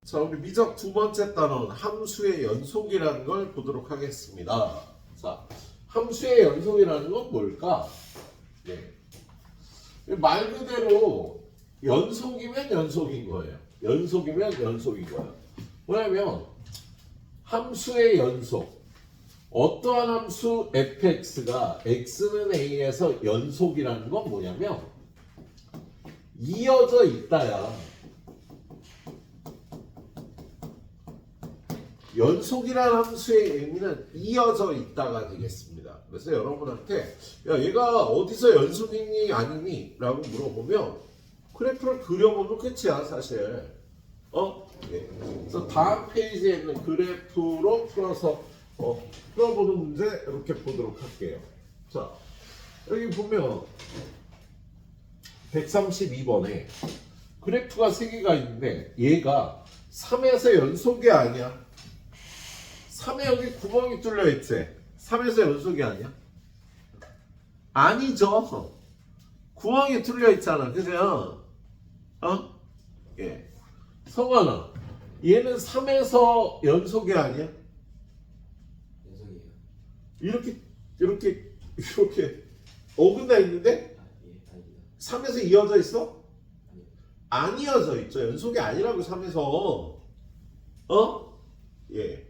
자, 우리 미적 두 번째 단어는 함수의 연속이라는 걸 보도록 하겠습니다. 자, 함수의 연속이라는 건 뭘까? 네. 말 그대로 연속이면 연속인 거예요. 연속이면 연속인 거예요. 뭐냐면 함수의 연속. 어떠한 함수 fx가 x는 a에서 연속이라는 건 뭐냐면 이어져 있다야. 연속이라는 함수의 의미는 이어져 있다가 되겠습니다. 그래서 여러분한테 야, 얘가 어디서 연속이니 아니니? 라고 물어보면 그래프를 그려보면 끝이야 사실. 예. 그래서 다음 페이지에 있는 그래프로 풀어서 풀어보는 문제 이렇게 보도록 할게요. 자, 여기 보면 132번에 그래프가 3개가 있는데 얘가 3에서 연속이 아니야. 3에 여기 구멍이 뚫려 있지? 3에서 연속이 아니야? 아니죠. 구멍이 뚫려 있잖아. 그죠? 예. 성환아, 얘는 3에서 연속이 아니야? 연속이에요. 이렇게 어긋나 있는데? 예, 아닙니다. 3에서 이어져 있어? 아니요. 안 이어져 있죠. 연속이 아니라고 3에서. 예.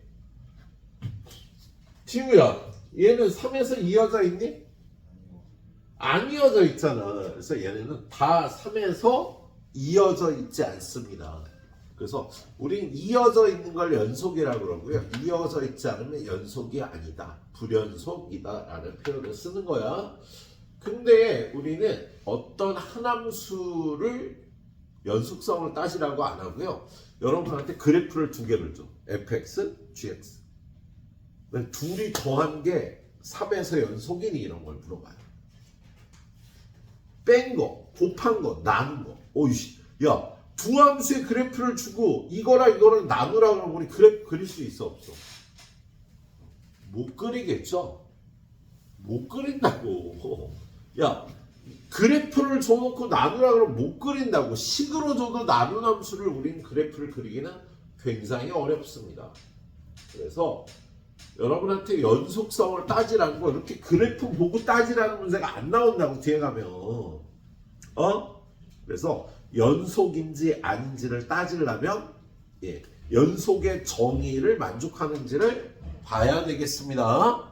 지우야, 얘는 3에서 이어져 있니? 아니요. 안 이어져 있잖아. 그래서 얘네는 다 3에서 이어져 있지 않습니다. 그래서 우린 이어져 있는 걸 연속이라고 그러고요. 이어져 있지 않으면 연속이 아니다. 불연속이다 라는 표현을 쓰는 거야. 근데 우리는 어떤 한 함수를 연속성을 따지라고 안 하고요. 여러분한테 그래프를 2개를 줘. fx, gx. 둘이 더한 게 3에서 연속이니 이런 걸 물어봐요. 뺀 거, 곱한 거, 나눈 거. 오이씨, 야, 두 함수의 그래프를 주고 이거랑 이거랑 나누라 그러면 우리 그래프 그릴 수 있어 없어? 못 그리겠죠? 못 그린다고. 야, 그래프를 줘놓고 나누라 그러면 못 그린다고. 식으로 줘도 나눈 함수를 우린 그래프를 그리기는 굉장히 어렵습니다. 그래서 여러분한테 연속성을 따지라는 거 이렇게 그래프 보고 따지라는 문제가 안 나온다고 뒤에 가면. 그래서 연속인지 아닌지를 따지려면 연속의 정의를 만족하는지를 봐야 되겠습니다.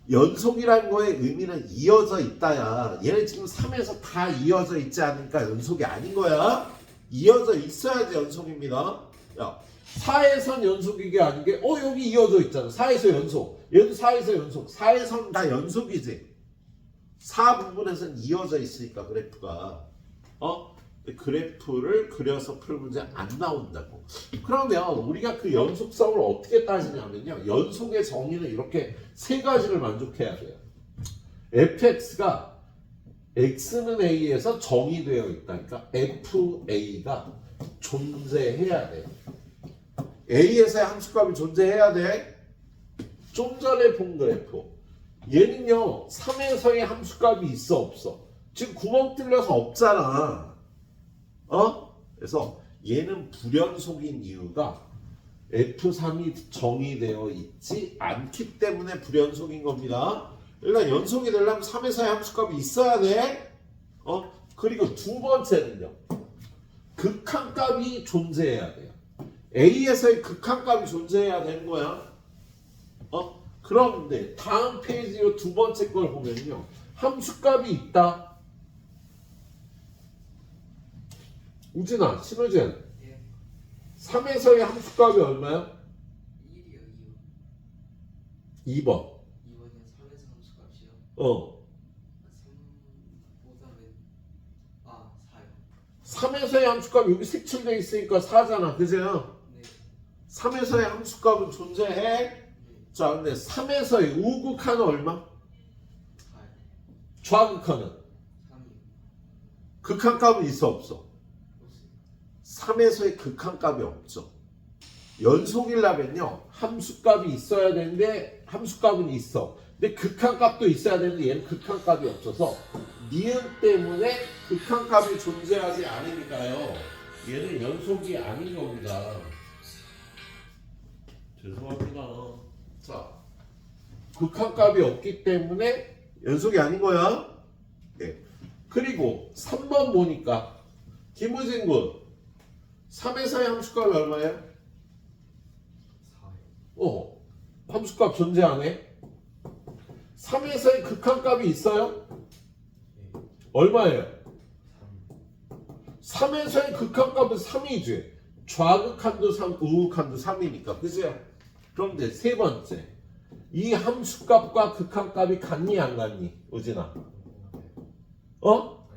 연속이라는 거의 의미는 이어져 있다야. 얘네 지금 3에서 다 이어져 있지 않으니까 연속이 아닌 거야. 이어져 있어야지 연속입니다. 야, 4에선 연속이게 아닌 게 여기 이어져 있잖아. 4에서 연속. 얘도 4에서 연속. 4에선 다 연속이지. 4 부분에선 이어져 있으니까 그래프가. 그래프를 그려서 풀 문제 안 나온다고. 그러면 우리가 그 연속성을 어떻게 따지냐면요. 연속의 정의는 이렇게 3가지를 만족해야 돼요. fx가 x는 a에서 정의되어 있다. 그러니까 fa가 존재해야 돼요. a에서의 함수값이 존재해야 돼. 좀 전에 본 그래프. 얘는요 3에서의 함수값이 있어 없어? 지금 구멍 뚫려서 없잖아. 그래서 얘는 불연속인 이유가 F3이 정의되어 있지 않기 때문에 불연속인 겁니다. 일단 연속이 되려면 3에서의 함수값이 있어야 돼. 그리고 두 번째는요. 극한값이 존재해야 돼요. A에서의 극한값이 존재해야 되는 거야. 그런데 다음 페이지 두 번째 걸 보면요. 함수값이 있다. 우진아, 신호진. 예. 3에서의 함수값이 얼마야? 1이요, 2번. 2번이요. 3에서 함수값이요. 3보다는 4요. 3에서의 함수값 여기 색칠되어 있으니까 4잖아. 그죠? 네. 3에서의 함수값은 존재해. 네. 자, 근데 3에서의 우극한은 얼마? 4요. 좌극한은? 3이요. 극한값은 있어 없어? 없어요. 3에서의 극한값이 없죠. 연속이려면요. 함수값이 있어야 되는데 함수값은 있어. 근데 극한값도 있어야 되는데 얘는 극한값이 없어서 니은 때문에 극한값이 존재하지 않으니까요. 얘는 연속이 아닌 겁니다. 죄송합니다. 자, 극한값이 없기 때문에 연속이 아닌 거야. 네. 그리고 3번 보니까 김우진 군 3에서의 함수값이 얼마예요? 4요. 함수값 존재 안 해? 3에서의 극한값이 있어요? 예. 얼마예요? 3. 3에서의 극한값은 3이지. 좌극한도 3, 우극한도 3이니까. 그죠? 그런데 세 번째. 이 함수값과 극한값이 같니 안 같니? 우진아. 어?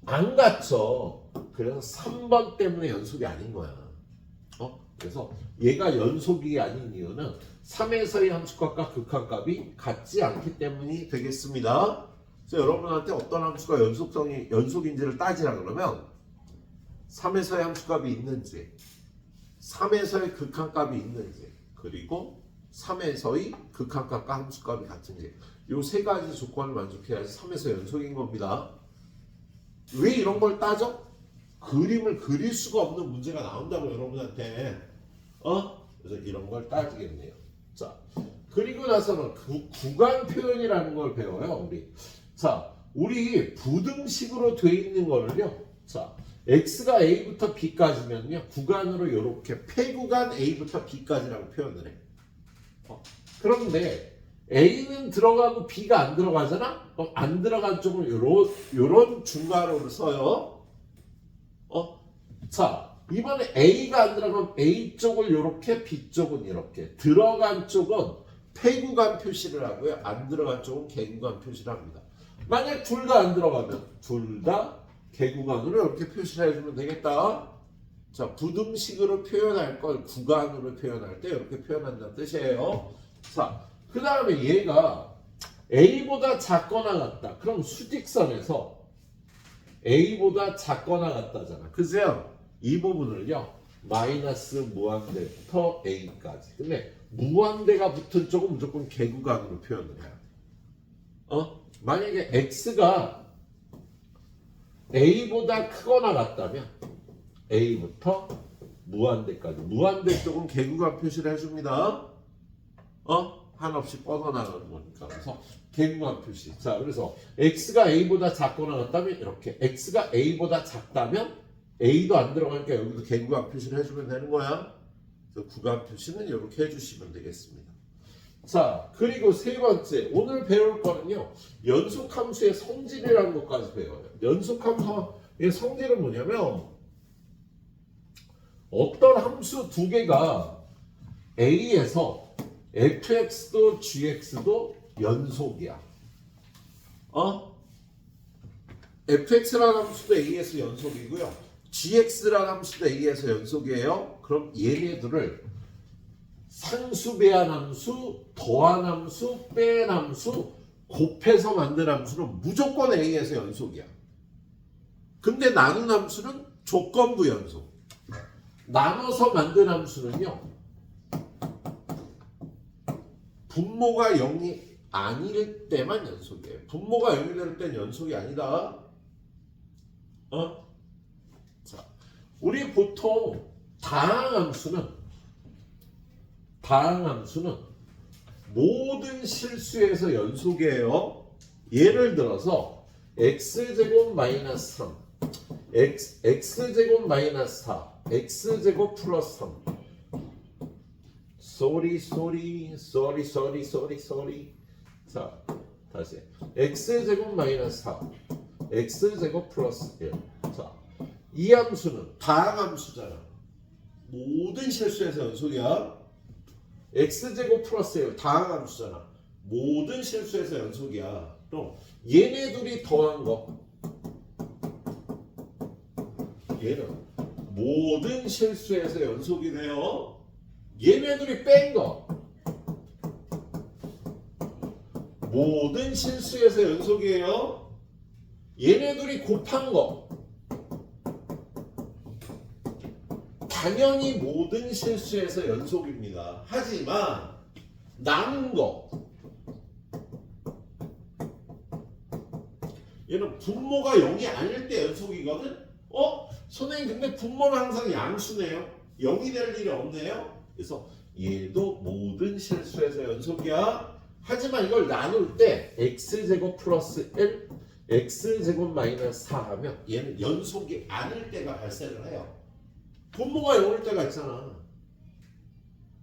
안 같죠. 그래서 3번 때문에 연속이 아닌 거야. 그래서 얘가 연속이 아닌 이유는 3에서의 함수값과 극한값이 같지 않기 때문이 되겠습니다. 그래서 여러분한테 어떤 함수가 연속인지를 따지라 그러면 3에서의 함수값이 있는지, 3에서의 극한값이 있는지, 그리고 3에서의 극한값과 함수값이 같은지 이 세 가지 조건을 만족해야지 3에서 연속인 겁니다. 왜 이런 걸 따져? 그림을 그릴 수가 없는 문제가 나온다고 여러분한테. 그래서 이런 걸 따지겠네요. 자, 그리고 나서는 구간 표현이라는 걸 배워요, 우리. 자, 우리 부등식으로 돼 있는 거를요. 자, x가 a부터 b까지면요. 구간으로 이렇게 폐구간 a부터 b까지라고 표현을 해. 그런데 a는 들어가고 b가 안 들어가잖아? 안 들어간 쪽은 요런 중괄호를 써요. 자, 이번에 A가 안 들어가면 A 쪽을 이렇게, B 쪽은 이렇게. 들어간 쪽은 폐구간 표시를 하고요. 안 들어간 쪽은 개구간 표시를 합니다. 만약 둘 다 안 들어가면 둘 다 개구간으로 이렇게 표시를 해주면 되겠다. 자, 부등식으로 표현할 걸 구간으로 표현할 때 이렇게 표현한다는 뜻이에요. 자, 그 다음에 얘가 A보다 작거나 같다. 그럼 수직선에서 A보다 작거나 같다잖아. 그죠? 이 부분을요. 마이너스 무한대부터 A까지. 근데 무한대가 붙은 쪽은 무조건 개구간으로 표현을 해야 돼. 만약에 X가 A보다 크거나 같다면 A부터 무한대까지. 무한대 쪽은 개구간 표시를 해줍니다. 한없이 뻗어나가는 거니까. 그래서 개구간 표시. 자, 그래서 X가 A보다 작거나 같다면 이렇게. X가 A보다 작다면 A도 안 들어가니까 여기도 개구간 표시를 해주면 되는 거야. 그래서 구간 표시는 이렇게 해주시면 되겠습니다. 자, 그리고 세 번째. 오늘 배울 거는요. 연속함수의 성질이라는 것까지 배워요. 연속함수의 성질은 뭐냐면 어떤 함수 두 개가 A에서 fx도 gx도 연속이야. fx라는 함수도 A에서 연속이고요. gx라는 함수도 A에서 연속이에요. 그럼 얘네들을 상수 배한 함수, 더한 함수, 뺀 함수, 곱해서 만든 함수는 무조건 A에서 연속이야. 근데 나눈 함수는 조건부 연속. 나눠서 만든 함수는요. 분모가 0이 아닐 때만 연속이에요. 분모가 0이 될 땐 연속이 아니다. 자, 우리 보통 다항함수는 모든 실수에서 연속이에요. 예를 들어서 x제곱 마이너스 3, x제곱 마이너스 4, x제곱 플러스 3. sorry. 자, 다시 x제곱 마이너스 4, x제곱 플러스 1. 자, 이 함수는 다항함수잖아. 모든 실수에서 연속이야. x제곱 플러스 1 다항함수잖아. 모든 실수에서 연속이야. 그럼 얘네 둘이 더한 거, 얘는 모든 실수에서 연속이 돼요. 얘네들이 뺀 거, 모든 실수에서 연속이에요. 얘네들이 곱한 거, 당연히 모든 실수에서 연속입니다. 하지만 나눈 거, 얘는 분모가 0이 아닐 때 연속이거든. 선생님 근데 분모는 항상 양수네요. 0이 될 일이 없네요. 그래서 얘도 모든 실수에서 연속이야. 하지만 이걸 나눌 때 x제곱 플러스 1, x제곱 마이너스 4 하면 얘는 연속이 아닐 때가 발생을 해요. 분모가 0일 때가 있잖아.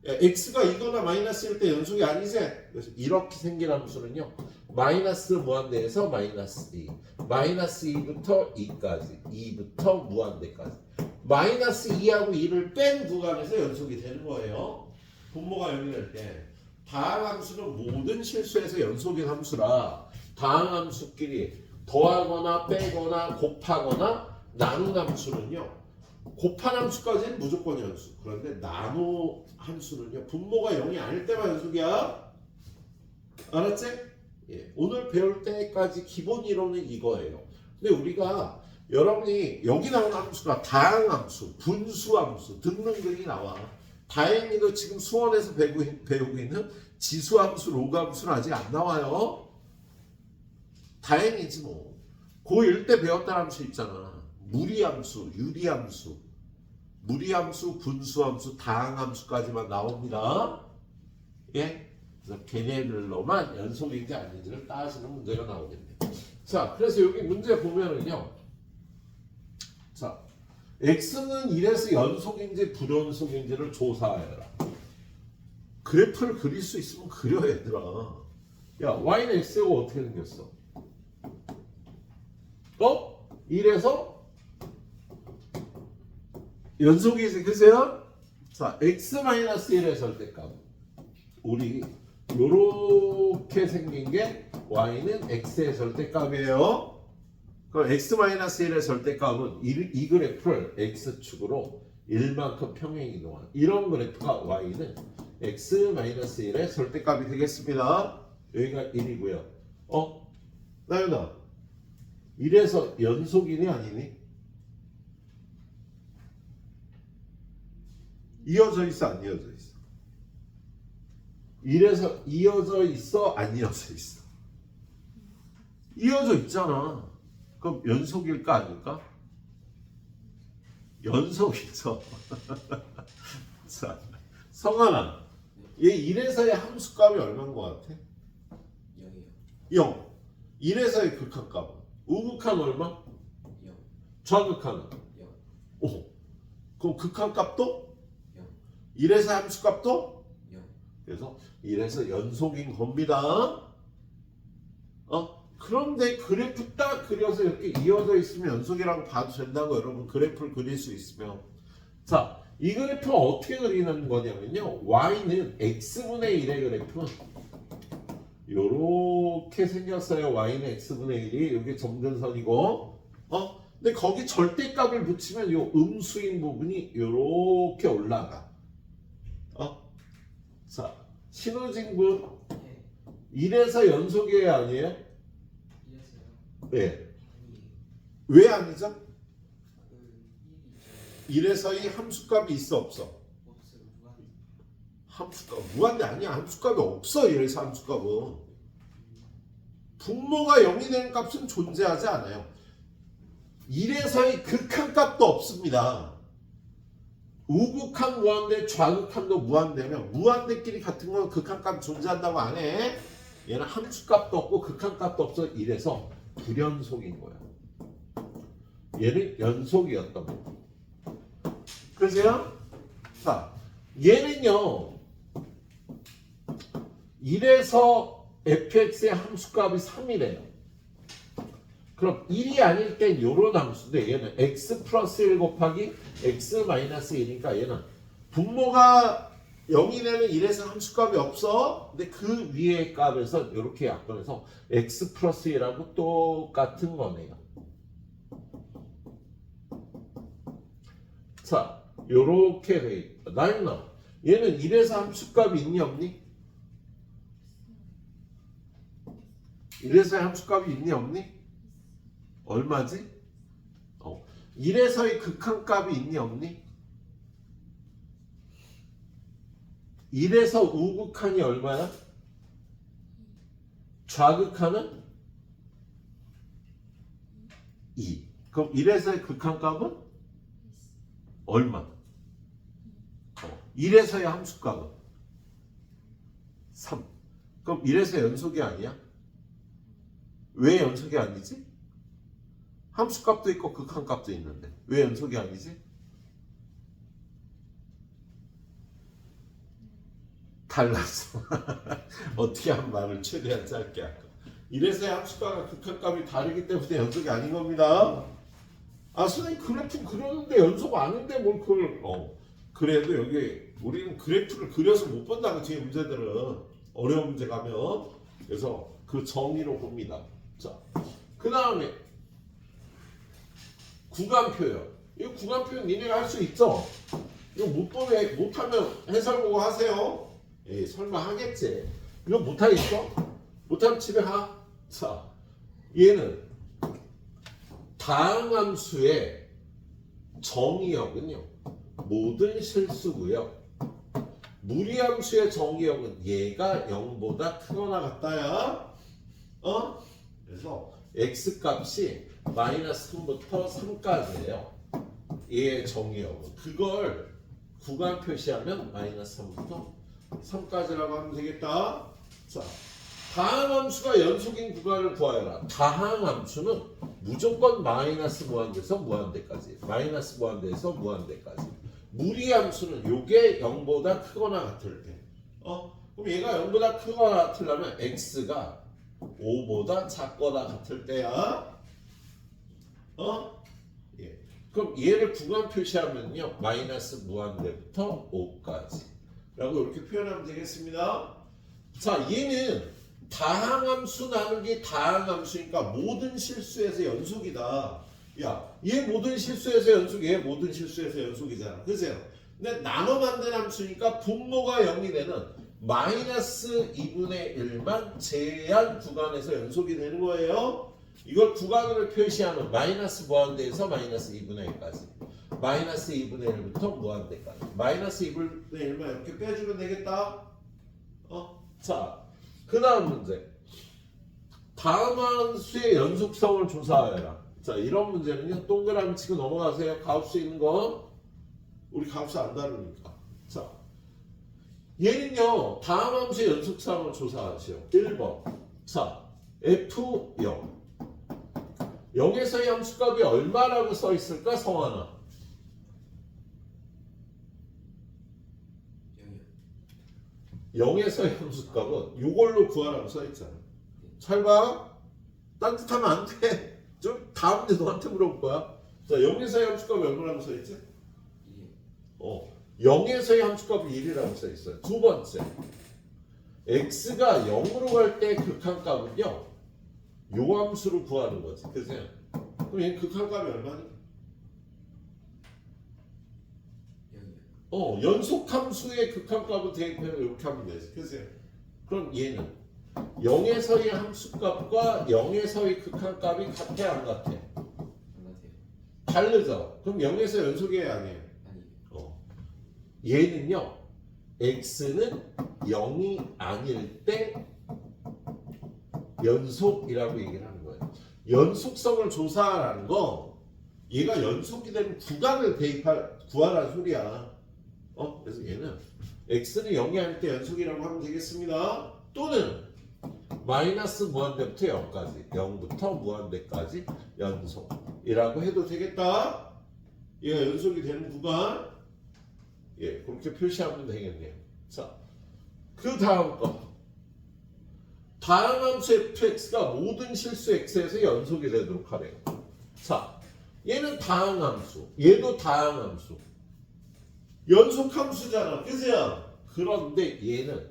야, x가 2거나 마이너스일 때 연속이 아니지? 그래서 이렇게 생긴 함수는요. 마이너스 무한대에서 마이너스 2, 마이너스 2부터 2까지, 2부터 무한대까지. 마이너스 2하고 2를 뺀 구간에서 연속이 되는 거예요. 분모가 0이 될 때. 다항함수는 모든 실수에서 연속인 함수라 다항함수끼리 더하거나 빼거나 곱하거나 나눈 함수는요. 곱한 함수까지는 무조건 연수. 그런데 나누 함수는요. 분모가 0이 아닐 때만 연속이야. 알았지? 예, 오늘 배울 때까지 기본 이론은 이거예요. 근데 우리가 여러분이 여기 나오는 함수가 다항함수, 분수함수 등등등이 나와. 다행히도 지금 수원에서 배우고 있는 지수함수, 로그함수는 아직 안 나와요. 다행이지 뭐. 고1 때 배웠던 함수 있잖아. 무리함수, 유리함수, 무리함수, 분수함수, 다항함수까지만 나옵니다. 예? 그래서 걔네들로만 연속인지 아닌지를 따지는 문제가 나오겠네요. 자, 그래서 여기 문제 보면은요. 자, x는 1에서 연속인지 불연속인지를 조사하여라. 그래프를 그릴 수 있으면 그려 얘들아. 야, y는 x가 어떻게 생겼어? 1에서 연속이 생겼어요? 자, x-1의 절대값. 우리 요렇게 생긴 게 y는 x의 절대값이에요. 그럼 x-1의 절대값은 이 그래프를 x축으로 1만큼 평행 이동한 이런 그래프가 y는 x-1의 절대값이 되겠습니다. 여기가 1이고요. 나연아, 1에서 연속이니 아니니? 이어져 있어 안 이어져 있어? 1에서 이어져 있어 안 이어져 있어? 이어져 있잖아. 그럼 연속일까 아닐까? 연속이죠. 자, 성환아, 얘 1에서의 함수값이 얼마인 것 같아? 0이요. 0. 1에서의 극한값은? 우극한 얼마? 0. 좌극한은? 0. 5. 그럼 극한값도? 0. 1에서 함수값도? 0. 그래서 1에서 연속인 겁니다. 그런데 그래프 딱 그려서 이렇게 이어져 있으면 연속이라고 봐도 된다고 여러분 그래프를 그릴 수 있으면. 자, 이 그래프는 어떻게 그리는 거냐면요. y는 x분의 1의 그래프는 요렇게 생겼어요. y는 x분의 1이 여기 점근선이고 근데 거기 절대값을 붙이면 요 음수인 부분이 요렇게 올라가. 자, 신호진군 네. 1에서 연속이에요 아니에요? 이랬어요. 네. 아니에요. 왜 아니죠? 그 1이 1에서의 함수값이 있어 없어? 없어요. 무한. 함수값 무한대 아니야. 함수값이 없어. 1에서 함수값은 분모가 0이 되는 값은 존재하지 않아요. 1에서의 극한값도 없습니다. 우극한 무한대, 좌극한도 무한대면 무한대끼리 같은 건 극한값 존재한다고 안 해. 얘는 함수값도 없고 극한값도 없어. 1에서 불연속인 거야. 얘는 연속이었던 거야. 그죠? 자, 얘는요 1에서 fx의 함수값이 3이래요. 그럼 1이 아닐 땐 요런 함수인데 얘는 x 플러스 1 곱하기 x 마이너스 1이니까 얘는 분모가 0이 되는 1에서 함수값이 없어. 근데 그 위의 값에서 이렇게 약분해서 x 플러스 1하고 똑같은 거네요. 자, 요렇게 돼 있다. 나윤아, 얘는 1에서 함수값이 있니 없니? 1에서의 함수값이 있니 없니? 얼마지? 1에서의 극한값이 있니 없니? 1에서 우극한이 얼마야? 좌극한은 2. 그럼 1에서의 극한값은 얼마? 1에서의 함수값은 3. 그럼 1에서 연속이 아니야? 왜 연속이 아니지? 함수값도 있고 극한값도 있는데 왜 연속이 아니지? 달랐어. 어떻게 하면 말을 최대한 짧게 할까? 1에서의 함수값과 극한값이 다르기 때문에 연속이 아닌 겁니다. 아 선생님 그래프 그렸는데 연속 아닌데 뭘 그걸 그래도 여기 우리는 그래프를 그려서 못 본다고 뒤에 문제들은 어려운 문제 가면 그래서 그 정의로 봅니다. 자, 그 다음에 구간표요. 이 구간표 니네가 할 수 있죠? 이거 못하면 해설 보고 하세요. 예, 설마 하겠지. 이거 못하겠어? 못하면 집에 가. 자, 얘는 다항함수의 정의역은요 모든 실수고요. 무리함수의 정의역은 얘가 0보다 크거나 같다야. 그래서 x값이 마이너스 3부터 3까지예요. 얘의 정의역은 그걸 구간 표시하면 마이너스 3부터 3까지라고 하면 되겠다. 자, 다항함수가 연속인 구간을 구하여라. 다항함수는 무조건 마이너스 무한대에서 무한대까지, 마이너스 무한대에서 무한대까지. 무리함수는 요게 0보다 크거나 같을 때. 그럼 얘가 0보다 크거나 같으려면 x가 5보다 작거나 같을 때야. 예. 그럼 얘를 구간 표시하면요 마이너스 무한대부터 5까지 라고 이렇게 표현하면 되겠습니다. 자, 얘는 다항함수 나누기 다항함수니까 모든 실수에서 연속이다. 야, 얘 모든 실수에서 연속, 얘 모든 실수에서 연속이잖아. 그죠? 근데 나눠 만든 함수니까 분모가 0이 되는 마이너스 2분의 1만 제한 구간에서 연속이 되는 거예요. 이걸 구간으로 표시하면 마이너스 무한대에서 마이너스 2분의 1까지, 마이너스 2분의 1부터 무한대까지, 마이너스 2분의 1만 이렇게 빼주면 되겠다. 자, 그 다음 문제. 다음 함수의 연속성을 조사하여라. 자, 이런 문제는요 동그라미 치고 넘어가세요. 가우스 있는 거 우리 가우스 안 다루니까. 자, 얘는요 다음 함수의 연속성을 조사하시오. 1번. 자, f0 0에서의 함수값이 얼마라고 써 있을까? 성환아. 0이요. 0에서의 함수값은 이걸로 구하라고 써 있잖아. 잘 봐. 딴짓하면 안 돼. 좀 다음 문제 너한테 물어볼 거야. 자, 0에서의 함수값이 얼마라고 써 있지? 2. 0에서의 함수값이 1이라고 써 있어요. 두 번째. x가 0으로 갈 때 극한값은요. 요 함수로 구하는 거지. 그죠? 그럼 얘 극한값이 얼마니? 0이요. 연속함수의 극한값을 대입해서 이렇게 하면 되지. 그죠? 그럼 얘는 0에서의 함수값과 0에서의 극한값이 같아 안 같아? 안 같아요. 다르죠? 그럼 0에서 연속이에요 아니에요? 아니요. 얘는요 x는 0이 아닐 때 연속이라고 얘기를 하는 거예요. 연속성을 조사하라는 거 얘가 연속이 되는 구간을 구하라는 소리야. 그래서 얘는 x는 0이 아닐 때 연속이라고 하면 되겠습니다. 또는 마이너스 무한대부터 0까지, 0부터 무한대까지 연속이라고 해도 되겠다. 얘가 연속이 되는 구간, 예, 그렇게 표시하면 되겠네요. 자, 그 다음 거. 다음 함수 fx가 모든 실수 x에서 연속이 되도록 하래요. 자, 얘는 다항함수, 얘도 다항함수. 연속함수잖아, 그죠? 그런데 얘는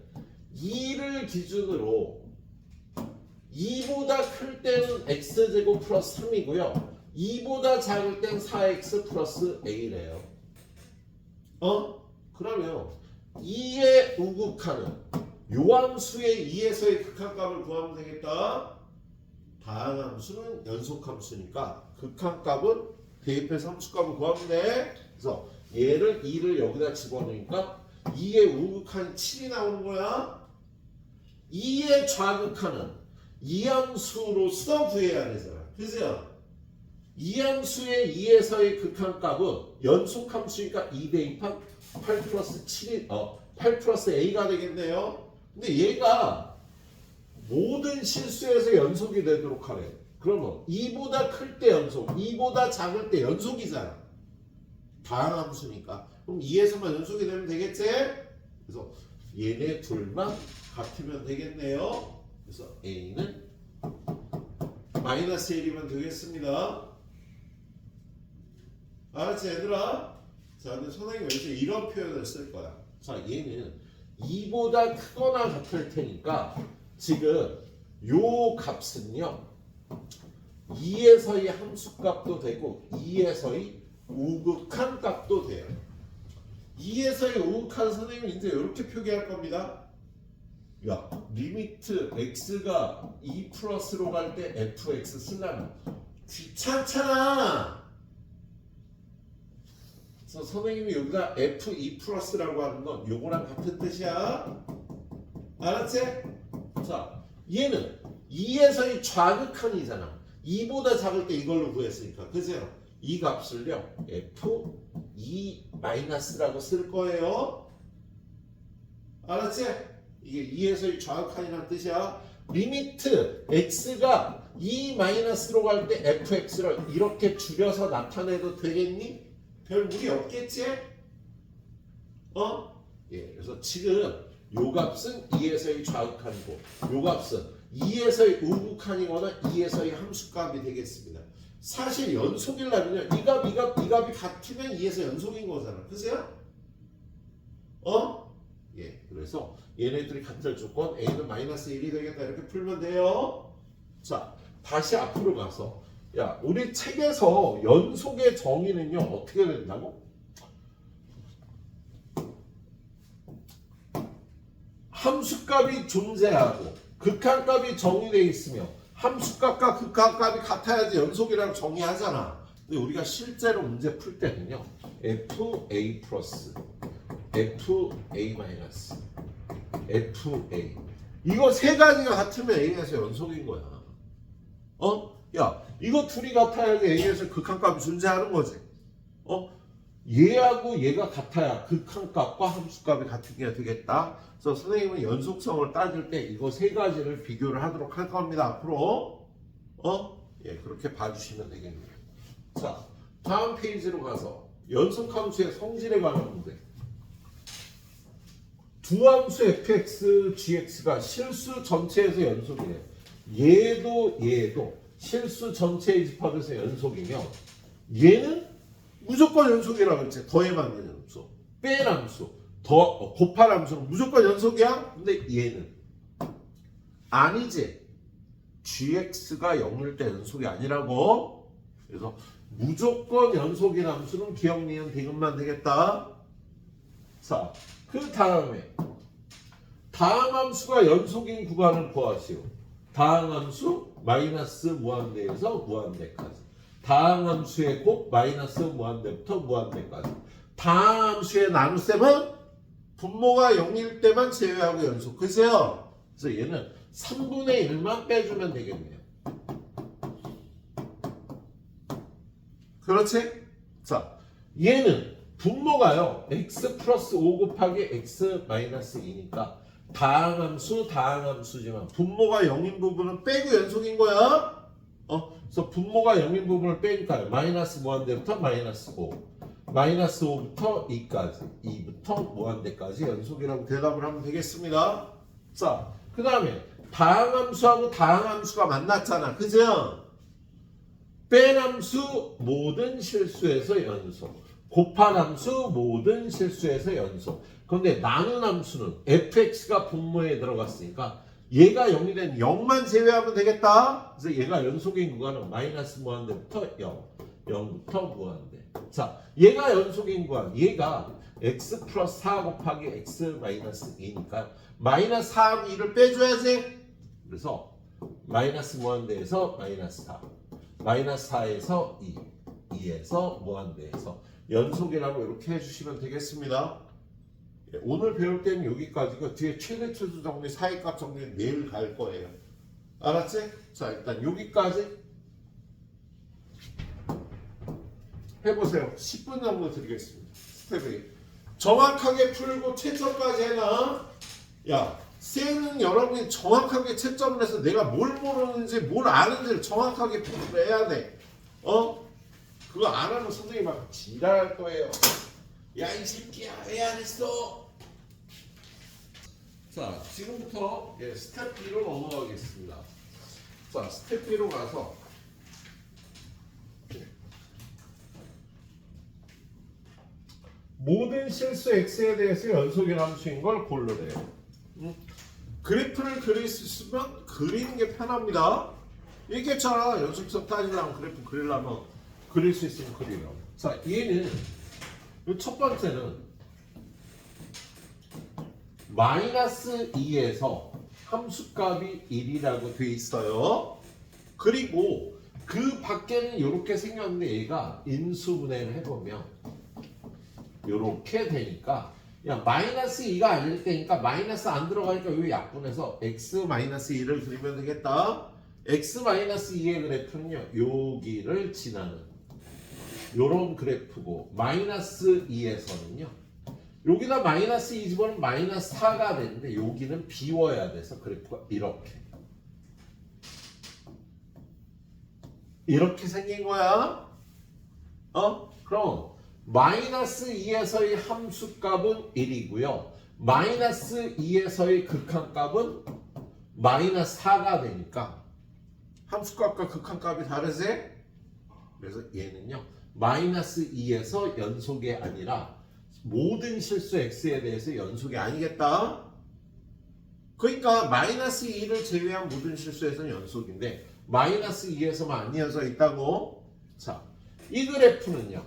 2를 기준으로 2보다 클 때는 x제곱 플러스 3이고요. 2보다 작을 땐 4x 플러스 a래요. 그러면 2의 우극하는 요함수의 2에서의 극한값을 구하면 되겠다. 다항함수는 연속함수니까 극한값은 대입해서 함수값을 구하면 돼. 그래서 얘를 2를 여기다 집어넣으니까 2의 우극한이 7이 나오는 거야. 2의 좌극한은 이함수로서 구해야 되잖아. 그죠? 이 함수의 2에서의 극한값은 연속함수니까 2 대입한 8 플러스 7이 8 플러스 a가 되겠네요. 근데 얘가 모든 실수에서 연속이 되도록 하래. 그러면 2보다 클 때 연속, 2보다 작을 때 연속이잖아. 다항함수니까. 그럼 2에서만 연속이 되면 되겠지? 그래서 얘네 둘만 같으면 되겠네요. 그래서 a는 마이너스 1이면 되겠습니다. 알았지 얘들아? 자, 근데 선생님이 여기서 이런 표현을 쓸 거야. 자, 얘는 2보다 크거나 같을 테니까 지금 요 값은요 2에서의 함수값도 되고 2에서의 우극한 값도 돼요. 2에서의 우극한 선생님은 이제 이렇게 표기할 겁니다. 야, 리미트 x가 2 플러스로 갈 때 fx 쓰려면 귀찮잖아. 그래서 선생님이 여기다 f2 플러스라고 하는 건 요거랑 같은 뜻이야. 알았지? 자, 얘는 2에서의 좌극한이잖아. 2보다 작을 때 이걸로 구했으니까. 그죠? 이 값을요 f2 마이너스라고 쓸 거예요. 알았지? 이게 2에서의 좌극한이라는 뜻이야. 리미트 x가 2 마이너스로 갈 때 fx를 이렇게 줄여서 나타내도 되겠니? 별 무리 없겠지? 예, 그래서 지금 요 값은 2에서의 좌극한이고 요 값은 2에서의 우극한이거나 2에서의 함수값이 되겠습니다. 사실 연속이라면요 이 값이 같으면 2에서 연속인 거잖아. 그죠? 예, 그래서 얘네들이 같을 조건 a는 마이너스 1이 되겠다 이렇게 풀면 돼요. 자, 다시 앞으로 가서 야, 우리 책에서 연속의 정의는요 어떻게 된다고? 함수값이 존재하고 극한값이 정의되어 있으며 함수값과 극한값이 같아야지 연속이라고 정의하잖아. 근데 우리가 실제로 문제 풀 때는요 fa 플러스 fa 마이너스 fa 이거 세 가지가 같으면 a에서 연속인 거야. 야, 이거 둘이 같아야지 a에서 극한값이 존재하는 거지. 얘하고 얘가 같아야 극한값과 함수값이 같은 게 되겠다. 그래서 선생님은 연속성을 따질 때 이거 세 가지를 비교를 하도록 할 겁니다. 앞으로. 예, 그렇게 봐주시면 되겠네요. 자, 다음 페이지로 가서 연속함수의 성질에 관한 문제. 두 함수 fx, gx가 실수 전체에서 연속이에요. 얘도 실수 전체에 집합해서 연속이며 얘는 무조건 연속이라고 했지. 더해만 되는 함수, 뺀 함수, 곱할 함수는 무조건 연속이야. 근데 얘는 아니지. gx가 0일 때 연속이 아니라고. 그래서 무조건 연속인 함수는 기억, 니은, 디귿만 되겠다. 자, 그 다음에 다항함수가 연속인 구간을 구하시오. 다항함수 마이너스 무한대에서 무한대까지. 다항함수의 곱 마이너스 무한대부터 무한대까지. 다항함수의 나눗셈은 분모가 0일 때만 제외하고 연속. 그죠? 그래서 얘는 3분의 1만 빼주면 되겠네요. 그렇지? 자, 얘는 분모가요 x 플러스 5 곱하기 x 마이너스 2니까 다항함수지만 분모가 0인 부분은 빼고 연속인 거야. 그래서 분모가 0인 부분을 빼니까요 마이너스 무한대부터 마이너스 5 마이너스 5부터 2까지 2부터 무한대까지 연속이라고 대답을 하면 되겠습니다. 자, 그 다음에 다항함수하고 다항함수가 만났잖아. 그죠? 뺀 함수 모든 실수에서 연속, 곱한 함수 모든 실수에서 연속. 그런데 나눈 함수는 fx가 분모에 들어갔으니까 얘가 0이 된 0만 제외하면 되겠다. 그래서 얘가 연속인 구간은 마이너스 무한대부터 0, 0부터 무한대. 자, 얘가 연속인 구간, 얘가 x 플러스 4 곱하기 x 마이너스 2니까 마이너스 4하고 2를 빼줘야지. 그래서 마이너스 무한대에서 마이너스 4, 마이너스 4에서 2, 2에서 무한대에서 연속이라고 이렇게 해주시면 되겠습니다. 오늘 배울 때는 여기까지고 뒤에 최대 최소 정리, 사이값 정리는 내일 갈 거예요. 알았지? 자, 일단 여기까지. 해보세요. 10분 정도 드리겠습니다. 스텝 A. 정확하게 풀고 채점까지 해놔. 야, 쌤은 여러분이 정확하게 채점을 해서 내가 뭘 모르는지 뭘 아는지를 정확하게 표출을 해야 돼. 그거 안 하면 선생님이 막 지랄할 거예요. 야, 이 새끼야, 왜 안 했어? 자, 지금부터 스텝 B로 넘어가겠습니다. 자, 스텝 B로 가서 모든 실수 x에 대해서 연속의 함수인 걸 고르래요. 그래프를 그릴 수 있으면 그리는 게 편합니다. 얘기했잖아. 연속성 따지려면 그래프 그리려면 그릴 수 있으면 그리려고. 자, 얘는 이 첫 번째는 마이너스 2에서 함수값이 1이라고 돼 있어요. 그리고 그 밖에는 이렇게 생겼는데 얘가 인수분해를 해보면 이렇게 되니까 야 마이너스 2가 아닐 때니까 마이너스 안 들어가니까 요 약분해서 x 마이너스 2를 그리면 되겠다. x 마이너스 2의 그래프는요 여기를 지나는 요런 그래프고 마이너스 2에서는요 여기다 마이너스 2 집어넣으면 마이너스 4가 되는데 여기는 비워야 돼서 그래프가 이렇게 생긴 거야. 그럼 마이너스 2에서의 함수값은 1이고요. 마이너스 2에서의 극한값은 마이너스 4가 되니까 함수값과 극한값이 다르지? 그래서 얘는요. 마이너스 2에서 연속이 아니라 모든 실수 x에 대해서 연속이 아니겠다. 그러니까 마이너스 2를 제외한 모든 실수에서는 연속인데 마이너스 2에서만 안 이어져 있다고. 자, 이 그래프는요.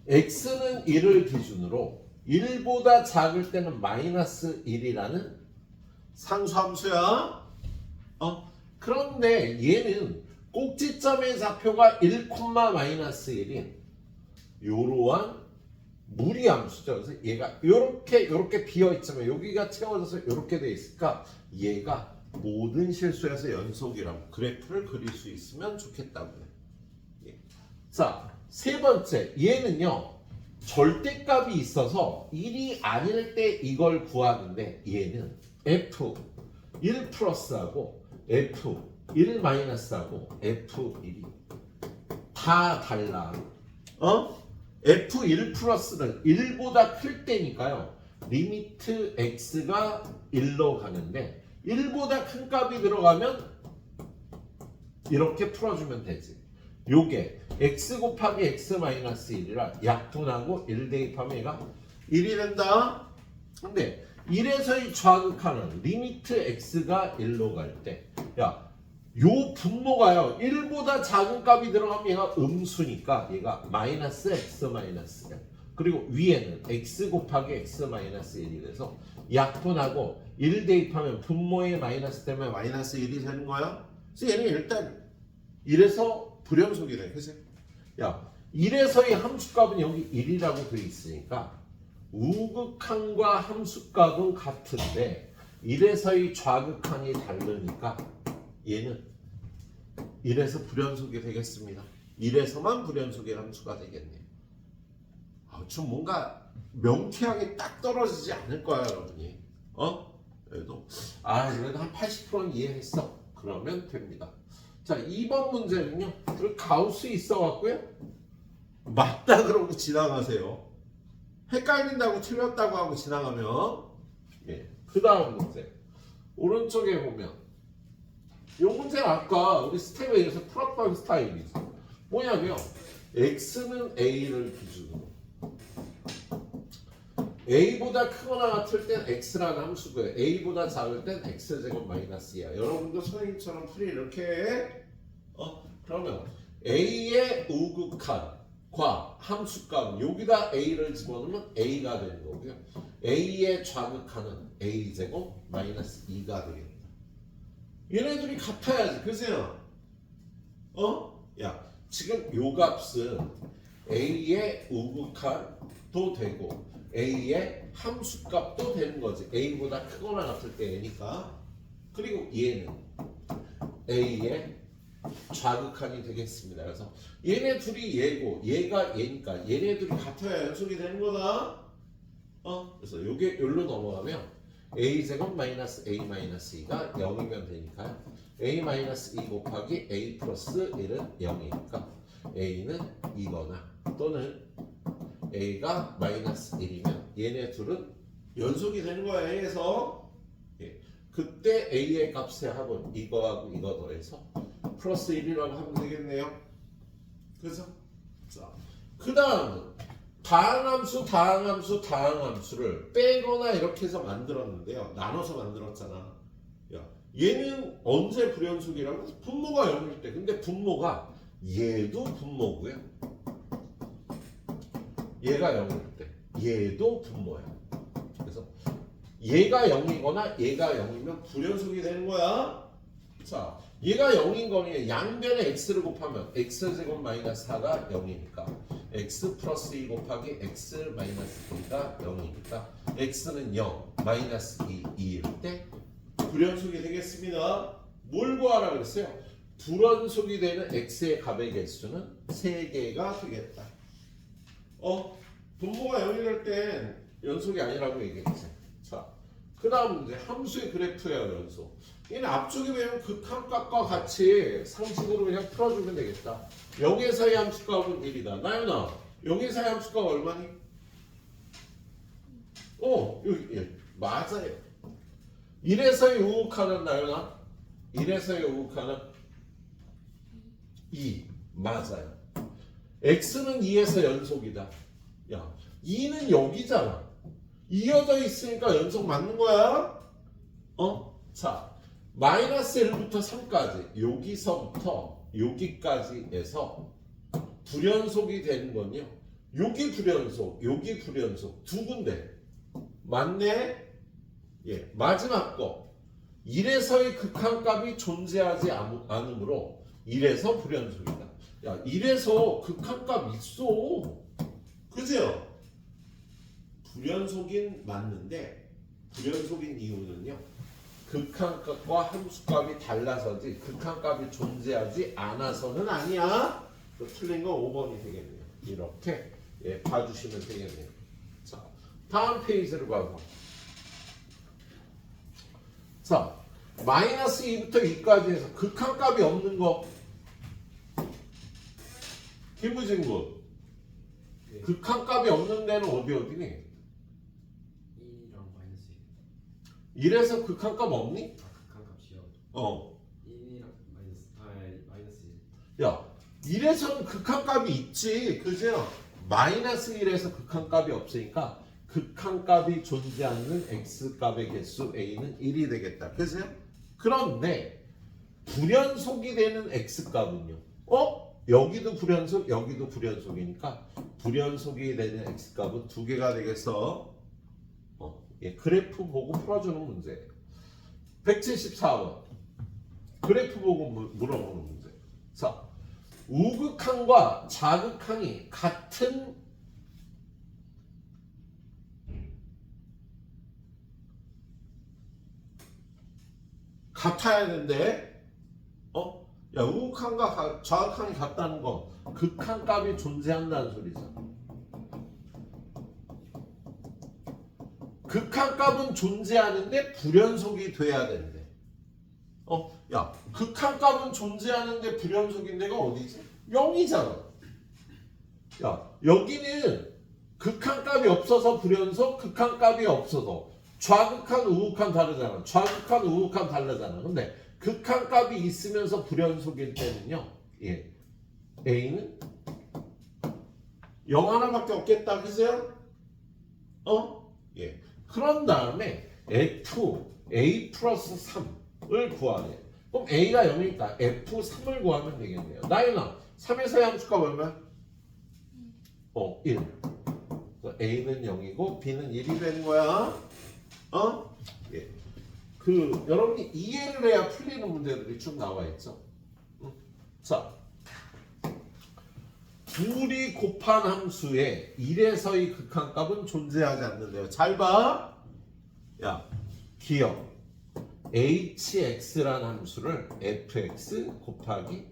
x는 1을 기준으로 1보다 작을 때는 마이너스 1이라는 상수함수야. 그런데 얘는 꼭지점의 좌표가 1, 마이너스 1인 요러한 무리함수죠. 그래서 얘가 요렇게 비어있지만 여기가 채워져서 요렇게 돼 있으니까 얘가 모든 실수에서 연속이라고 그래프를 그릴 수 있으면 좋겠다고요. 자, 세 번째 얘는요 절대값이 있어서 1이 아닐 때 이걸 구하는데 얘는 f1 플러스하고 f1 마이너스하고 f1이 다 달라. f1 플러스는 1보다 클 때니까요 리미트 x가 1로 가는데 1보다 큰 값이 들어가면 이렇게 풀어주면 되지. 요게 x 곱하기 x 마이너스 1이라 약분하고 1 대입하면 얘가 1이 된다. 근데 1에서의 좌극하는 리미트 x가 1로 갈 때 야, 요 분모가요 1보다 작은 값이 들어가면 얘가 음수니까 얘가 마이너스 x 마이너스 1 그리고 위에는 x 곱하기 x 마이너스 1이 돼서 약분하고 1 대입하면 분모에 마이너스 때문에 마이너스 1이 되는 거야. 그래서 얘는 일단 1에서 불연속이 돼. 그치? 야, 1에서의 함수값은 여기 1이라고 되어 있으니까 우극한과 함수값은 같은데 1에서의 좌극한이 다르니까 얘는 1에서 불연속이 되겠습니다. 1에서만 불연속의 함수가 되겠네요. 좀 뭔가 명쾌하게 딱 떨어지지 않을 거야 여러분이. 그래도 그래도 한 80%는 이해했어. 그러면 됩니다. 자, 2번 문제는요. 가우스 있어갖고요. 맞다 그러고 지나가세요. 헷갈린다고 틀렸다고 하고 지나가면 그 다음 문제 오른쪽에 보면 이 문제는 아까 우리 스텝에 의해서 풀었던 스타일이지. 뭐냐면 x는 a를 기준으로 a보다 크거나 같을 땐 x라는 함수고요. a보다 작을 땐 x제곱 마이너스 2야. 여러분도 선생님처럼 풀이 이렇게 해. 그러면 a의 우극한과 함수값 여기다 a를 집어넣으면 a가 되는 거고요. a의 좌극한은 a제곱 마이너스 2가 되겠다. 얘네들이 같아야지. 그죠? 야, 지금 요 값은 a의 우극한도 되고 a의 함수값도 되는 거지. a보다 크거나 같을 때니까. 그리고 얘는 a의 좌극한이 되겠습니다. 그래서 얘네 둘이 얘고 얘가 얘니까 얘네 둘이 같아야 연속이 되는 거다. 그래서 요게 여기로 넘어가면 a제곱 마이너스 a 마이너스 2가 0이면 되니까요. a 마이너스 2 곱하기 a 플러스 1은 0이니까 a는 2거나 또는 a가 마이너스 1이면 얘네 둘은 연속이 되는 거야. A에서 그때 a의 값의 합은 이거하고 이거 더해서 플러스 1이라고 하면 되겠네요. 그래서 자, 그 다음은 다항함수를 빼거나 이렇게 해서 만들었는데요. 나눠서 만들었잖아. 야, 얘는 언제 불연속이라고? 분모가 0일 때. 근데 분모가 얘도 분모고요. 얘가 0일 때. 얘도 분모야. 그래서 얘가 0이거나 얘가 0이면 불연속이 되는 거야. 자, 얘가 0인 거니 양변에 x를 곱하면 x제곱 마이너스 4가 0이니까 x 플러스 2 곱하기 x 마이너스 2가 0이니까 x는 0, 마이너스 2일 때 불연속이 되겠습니다. 뭘 구하라 그랬어요? 불연속이 되는 x의 값의 개수는 3개가 되겠다. 분모가 0이 될 땐 연속이 아니라고 얘기했지. 자, 그 다음 문제 함수의 그래프예요. 연속. 얘는 앞쪽에 보면 극한값과 같이 상식으로 그냥 풀어주면 되겠다. 0에서의 함수값은 1이다. 나연아, 0에서의 함수값 얼마니? 여기 맞아요. 1에서의 우극한은 나연아? 1에서의 우극한은 2. 맞아요. x는 2에서 연속이다. 야, 2는 여기잖아. 이어져 있으니까 연속 맞는 거야? 자, 마이너스 1부터 3까지 여기서부터 여기까지에서 불연속이 되는 건요. 여기 불연속, 여기 불연속 두 군데. 맞네? 예, 마지막 거. 1에서의 극한값이 존재하지 않으므로 1에서 불연속이다. 야, 1에서 극한값 있어. 그죠? 불연속인 맞는데 불연속인 이유는요. 극한값과 함수값이 달라서지 극한값이 존재하지 않아서는 아니야. 틀린 건 5번이 되겠네요. 이렇게 봐주시면 되겠네요. 자, 다음 페이지를 봐봐. 자, 마이너스 2부터 2까지 해서 극한값이 없는 거. 김우진군. 네. 극한값이 없는 데는 어디니? 1이랑 마이너스 1에서 극한값 없니? 극한값이요. 1이랑 마이너스 1. 야, 1에서는 극한값이 있지. 그죠? 마이너스 1에서 극한값이 없으니까 극한값이 존재하는 x값의 개수 a는 1이 되겠다. 그죠? 그런데 불연속이 되는 x값은요. 여기도 불연속, 여기도 불연속이니까 불연속이 되는 x값은 두 개가 되겠어. 그래프 보고 풀어주는 문제예요. 174번. 그래프 보고 물어보는 문제. 자, 우극한과 자극한이 같아야 되는데, 야, 우극한과 좌극한이 같다는 건 극한값이 존재한다는 소리잖아. 극한값은 존재하는데 불연속이 돼야 되는데. 야, 극한값은 존재하는데 불연속인 데가 어디지? 0이잖아. 야, 여기는 극한값이 없어서 불연속, 극한값이 없어서 좌극한, 우극한 다르잖아. 좌극한, 우극한 다르잖아. 근데 극한값이 있으면서 불연속일 때는요. 예. A는 0 하나밖에 없겠다. 그죠? 예. 그런 다음에 F, A 플러스 3을 구하래. 그럼 A가 0이니까 F3을 구하면 되겠네요. 나연아, 3에서의 함수값 얼마야? 1. A는 0이고 B는 1이 되는 거야. 예. 여러분이 이해를 해야 풀리는 문제들이 쭉 나와 있죠. 자, 둘이 곱한 함수의 1에서의 극한값은 존재하지 않는데요. 잘 봐. 야, 기억. hx라는 함수를 fx 곱하기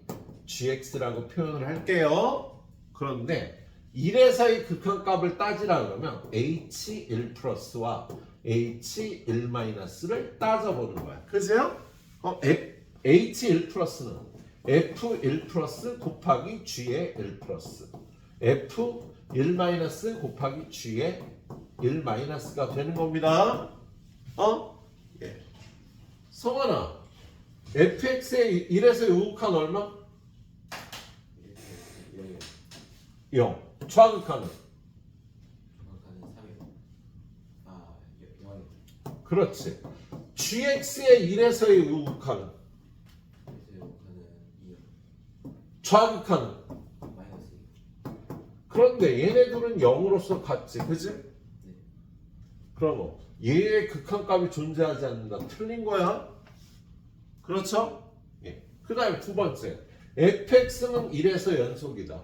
gx라고 표현을 할게요. 그런데 1에서의 극한값을 따지라 그러면 h1 플러스와 h1 마이너스를 따져보는 거야. 그죠? h1 플러스는 f1 플러스 곱하기 g의 1 플러스 f1 마이너스 곱하기 g의 1 마이너스가 되는 겁니다. 예. 성환아, fx의 1에서 우극한 얼마? 0. 좌극한은? 정확하는 3이요. 아, 0. 그렇지. gx의 1에서의 우극한은? 그래서 요거는 2요. 좌극한은? 마이너스 2. 그런데 얘네들은 0으로서 같지, 그지? 네. 그럼 얘의 극한값이 존재하지 않는다. 틀린 거야. 그렇죠? 예. 그 다음에 두 번째, fx는 1에서 연속이다.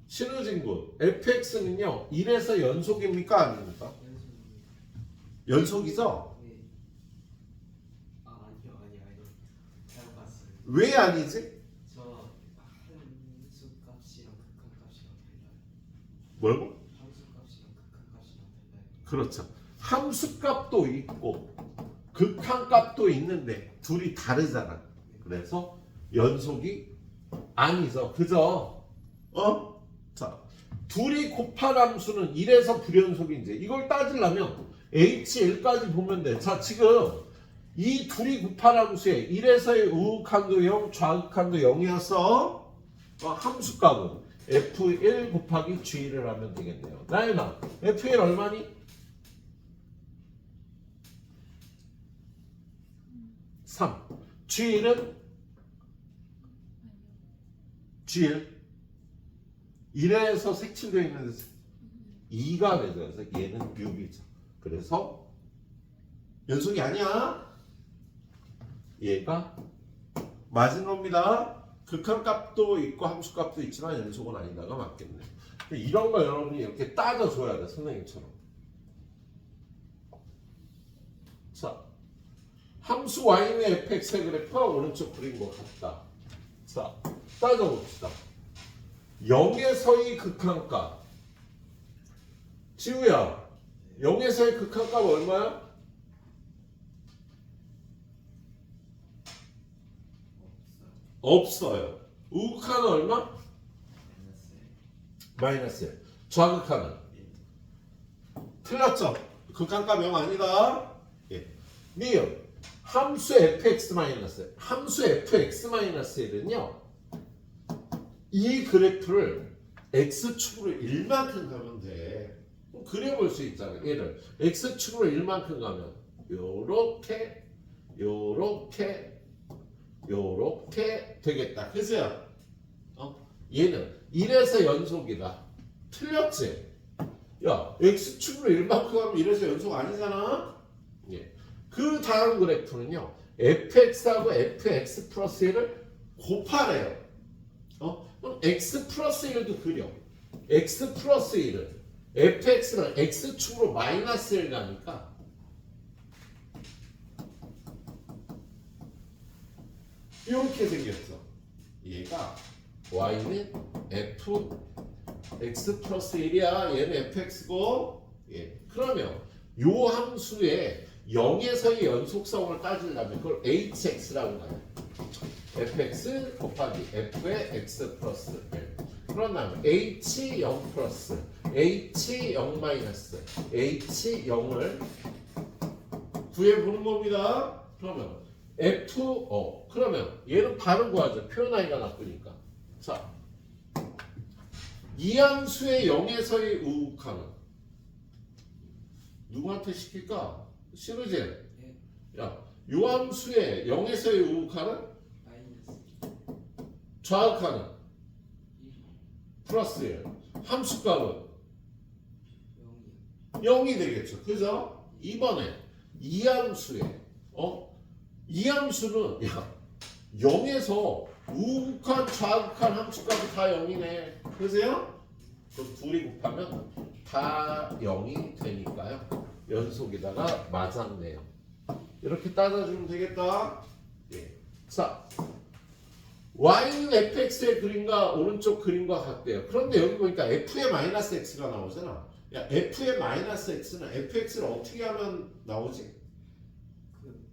신우진군, fx는요 1에서 연속입니까 아닙니까? 연속이죠? 네. 아, 아니요. 잘못 봤어요. 왜 아니지? 저 함수 값이랑 극한 값이랑 달라요. 뭐라고? 함수 값이랑 극한 값이랑 달라요. 그렇죠. 함수값도 있고 극한값도 있는데 둘이 다르잖아. 그래서 연속이 아니죠. 그죠? 자, 둘이 곱한 함수는 1에서 불연속인지 이걸 따지려면 h1까지 보면 돼. 자, 지금 이 둘이 곱한 함수에 1에서의 우극한도 0, 좌극한도 0이었어. 함수값은 f1 곱하기 g1을 하면 되겠네요. 나연아, f1 얼마니? 3. g1은? g1 1에서 색칠되어 있는 2가 되죠. 그래서 얘는 6이죠. 그래서 연속이 아니야. 얘가 맞은 겁니다. 극한값도 있고 함수값도 있지만 연속은 아니다가 맞겠네. 이런 거 여러분이 이렇게 따져줘야 돼. 선생님처럼. 자, 함수 y의 fx의 그래프가 오른쪽 그린 것 같다. 자, 따져봅시다. 0에서의 극한값. 지우야, 0에서의 극한값 얼마야? 없어요. 우극한은 얼마? 마이너스 1. 좌극한은? 틀렸죠? 극한값 0 아니다. 예. 니은 함수 fx 마이너스 함수 fx 마이너스 1은요. 이 그래프를 x축으로 1만큼 가면 돼. 그려볼 수 있잖아. 얘를 x축으로 1만큼 가면 요렇게 요렇게 되겠다. 그죠? 얘는 1에서 연속이다. 틀렸지? 야, x축으로 1만큼 가면 1에서 연속 아니잖아? 예. 그 다음 그래프는요. fx하고 fx 플러스 1을 곱하래요. 그럼 x 플러스 1도 그려. x 플러스 1은 fx는 x축으로 마이너스 1 가니까 이렇게 생겼죠. 얘가 y는 fx 플러스 1이야. 얘는 fx고. 예. 그러면 요 함수의 0에서의 연속성을 따지려면 그걸 hx라고 해요. fx 곱하기 f의 x 플러스 1. 그런 다음에 h0 플러스 h0 마이너스 h0을 구해보는 겁니다. 그러면 그러면 얘는 바로 구하죠. 표현하기가 나쁘니까. 자, 이 함수의 0에서의 우극한은 누구한테 시킬까? 시르제. 예. 야, 요 함수의 0에서의 우극한은 마이너스 좌극한은 1. 플러스 1. 함수값은 0이요. 0이 되겠죠. 그죠? 이번에 이 함수에 이 함수는 0에서 우극한 좌극한 함수값이 다 0이네. 그죠? 그럼 둘이 곱하면 다 0이 되니까요. 연속에다가 맞았네요. 이렇게 따져주면 되겠다. 예. 자, y는 fx의 그림과 오른쪽 그림과 같대요. 그런데 여기 보니까 f의 마이너스 x가 나오잖아. 야, f의 마이너스 x는 fx를 어떻게 하면 나오지? 그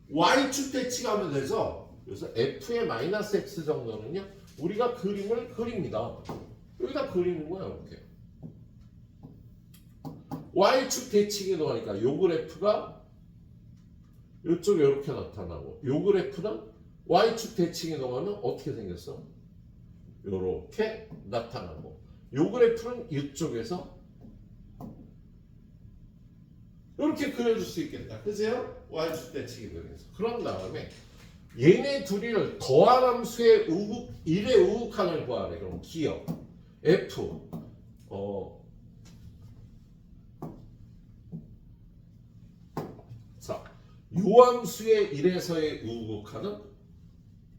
Y축. y축 대칭하면 되죠. 그래서 f의 마이너스 x 정도는요, 우리가 그림을 그립니다. 여기다 그리는 거야, 이렇게. y축 대칭이 나오니까 요 그래프가 이쪽에 이렇게 나타나고, 요 그래프는 y축 대칭이 넘어가면 어떻게 생겼어? 이렇게 나타나고, 요 그래프는 이쪽에서 이렇게 그려줄 수 있겠다. 그죠? y축 대칭이 되면서. 그런 다음에 얘네 둘이를 더한 함수의 우극 1의 우극한을 구하래. 그럼 기억 f 자, 요 함수의 1에서의 우극한은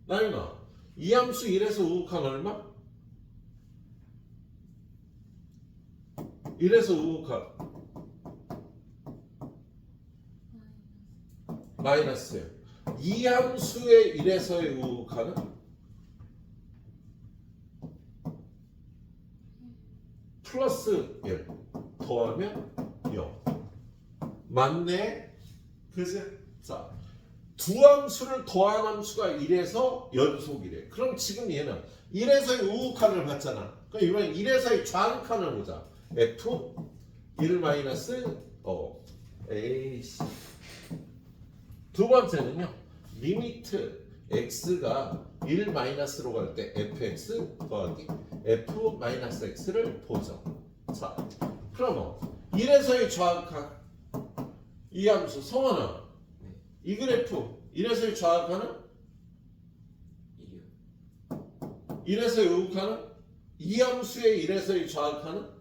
나윤아, 이 함수 1에서 우극한 얼마? 1에서 우극한 마이너스예요. 이 함수의 1에서의 우극한은 플러스 1 더하면 0. 맞네? 그지? 자, 두 함수를 더한 함수가 1에서 연속이래. 그럼 지금 얘는 1에서의 우극한을 봤잖아. 그럼 이번엔 1에서의 좌극한을 보자. f 1 마이너스 에이씨. 두 번째는요, 리미트 x가 1 마이너스로 갈 때 fx 더하기 f 마이너스 x를 보죠. 자, 그러면 1에서의 좌극한 이 함수 성원아, 이 그래프 1에서의 좌극한은 1이요. 1에서의 우극한은 이 함수의 1에서의 좌극한은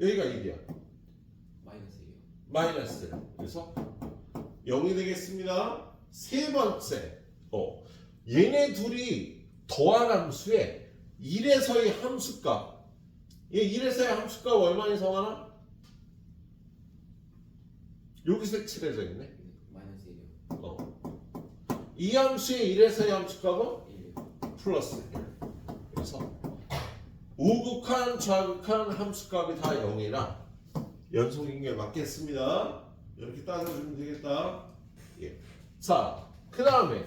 여기가 1이야. 마이너스 1이요. 마이너스. 그래서 0이 되겠습니다. 세 번째, 얘네 둘이 더한 함수의 1에서의 함수값. 얘 1에서의 함수값 얼마니 성하나? 여기 색칠해져 있네. 마이너스 1이요. 이 함수의 1에서의 함수값은 1이요. 플러스 1. 그래서 우극한, 좌극한 함수값이 다 0이라 연속인 게 맞겠습니다. 이렇게 따져주면 되겠다. 예. 자, 그 다음에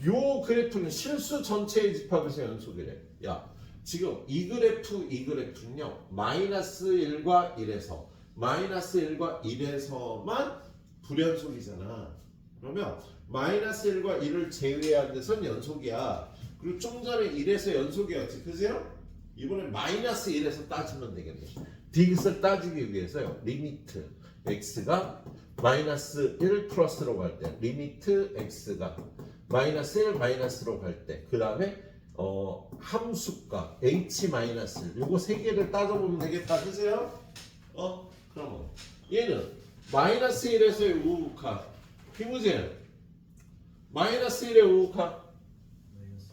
요 그래프는 실수 전체의 집합에서 연속이래. 야, 지금 이 그래프는요, 마이너스 1과 1에서 마이너스 1과 1에서만 불연속이잖아. 그러면 마이너스 1과 1을 제외한 데선 연속이야. 그리고 좀 전에 1에서 연속이었지, 그죠? 이번엔 마이너스 1에서 따지면 되겠네. 디귿을 따지기 위해서요, 리미트 x가 마이너스 1 플러스로 갈 때, 리미트 x가 마이너스 1 마이너스로 갈 때, 그 다음에 함수값 h 마이너스 요거 세 개를 따져보면 되겠다, 그죠? 그러면 얘는 마이너스 1에서의 우극한, 김우진 마이너스 1의 우극한, 마이너스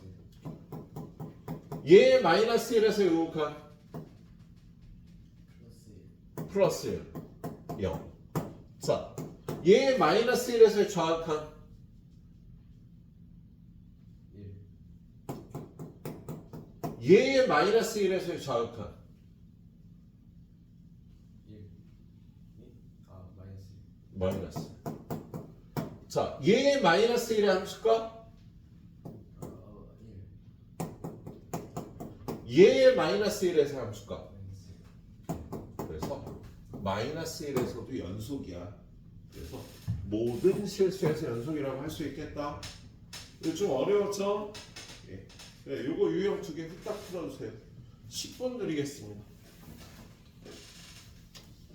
1. 얘 마이너스 1에서의 우극한 플러스 1. 플러스 1 0. 자, 얘 마이너스 1에서의 좌극한 1. 얘의 마이너스 1에서의 좌극한 1. 아, 마이너스 1. 마이너스. 자, 얘의 마이너스 1의 함수가 1. 얘의 마이너스 1에서의 함수가. 마이너스 1. 그래서 마이너스 1에서도 연속이야. 그래서 모든 실수에서 연속이라고 할 수 있겠다. 이거 좀 어려웠죠? 예. 네, 요거 유형 두 개 후딱 풀어주세요. 10분 드리겠습니다.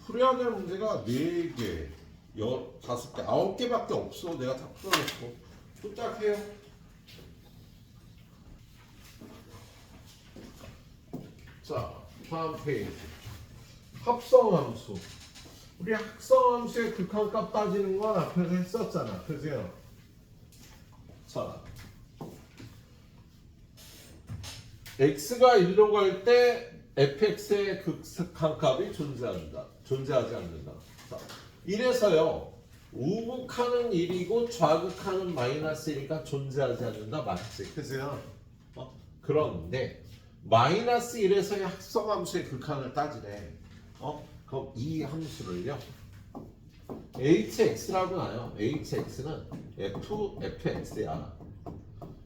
풀어야 될 문제가 4개, 5개, 9개밖에 없어. 내가 다 풀어놓고. 후딱 해요. 자, 다음 페이지. 합성함수. 우리 합성함수의 극한값 따지는 건 앞에서 했었잖아. 그죠? 자, x가 1로 갈 때 fx의 극한값이 존재하지 않는다. 이래서요. 우극하는 1이고 좌극하는 마이너스 1이니까 존재하지 않는다. 맞지? 그죠? 그런데 마이너스 1에서의 합성함수의 극한을 따지래. 그럼 이 함수를요. hx라고 나요. hx는 fx야.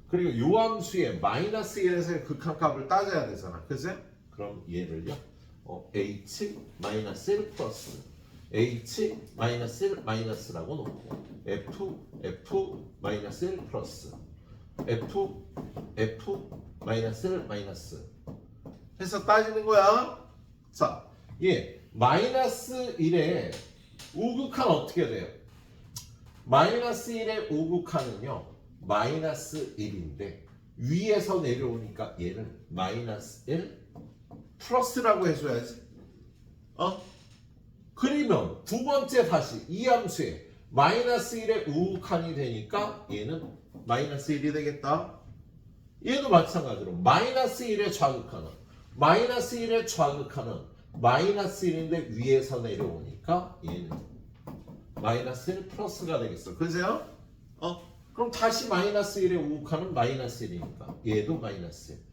그리고 이 함수의 마이너스 1에서의 극한값을 따져야 되잖아. 그죠? 그럼 얘를요. h-1 플러스 h-1 마이너스라고 놓고 f-1 플러스 f-1 마이너스 해서 따지는 거야. 자, 마이너스 1의 우극한 어떻게 돼요? 마이너스 1의 우극한은요 마이너스 1인데 위에서 내려오니까 얘를 마이너스 1 플러스라고 해줘야지. 그러면 두 번째 다시 이 함수에 마이너스 1의 우극한이 되니까 얘는 마이너스 1이 되겠다. 얘도 마찬가지로 마이너스 1의 좌극한은 마이너스 1의 좌극한은 마이너스 1인데 위에서 내려오니까 얘는 마이너스 1 플러스가 되겠어. 그죠? 그럼 다시 마이너스 1의 우극한은 마이너스 1이니까 얘도 마이너스 1.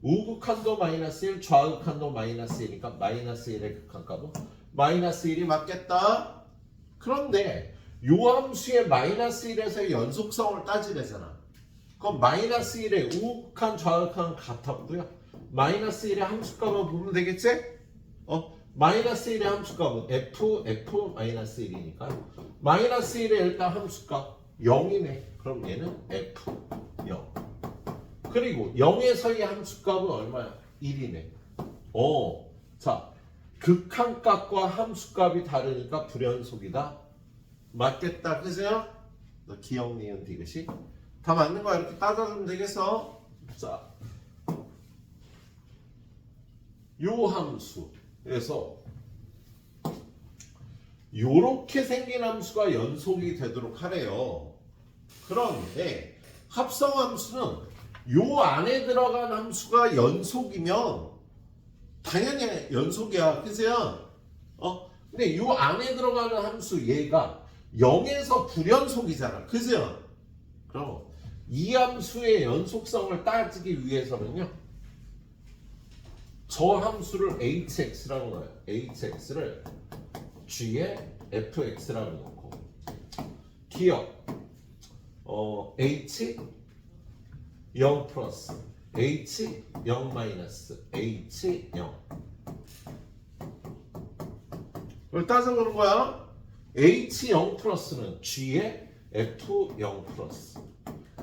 우극한도 마이너스 1, 좌극한도 마이너스 1이니까 마이너스 1의 극한값은 마이너스 1이 맞겠다. 그런데 요 함수의 마이너스 1에서의 연속성을 따지래잖아. 그럼 마이너스 1의 우극한, 좌극한 같았고요. 마이너스 1의 함수값을 보면 되겠지? 마이너스 1의 함수값은 f 마이너스 1이니까 마이너스 1의 일단 함수값 0이네. 그럼 얘는 f0. 그리고 0에서의 함수값은 얼마야? 1이네. 자, 극한값과 함수값이 다르니까 불연속이다. 맞겠다. 그죠? 너 기억, 니은, 디귿이 다 맞는 거야. 이렇게 따져주면 되겠어. 자, 요 함수에서 요렇게 생긴 함수가 연속이 되도록 하래요. 그런데 합성함수는 요 안에 들어간 함수가 연속이면 당연히 연속이야. 그죠? 근데 요 안에 들어가는 함수 얘가 0에서 불연속이잖아. 그죠? 그럼 이 함수의 연속성을 따지기 위해서는요. 저 함수를 hx라고 넣어요. hx를 g에 fx라고 놓고 기억 h 0 플러스 h 0 마이너스 h 0 이걸 따져보는 거야. h 0 플러스는 g에 f 0 플러스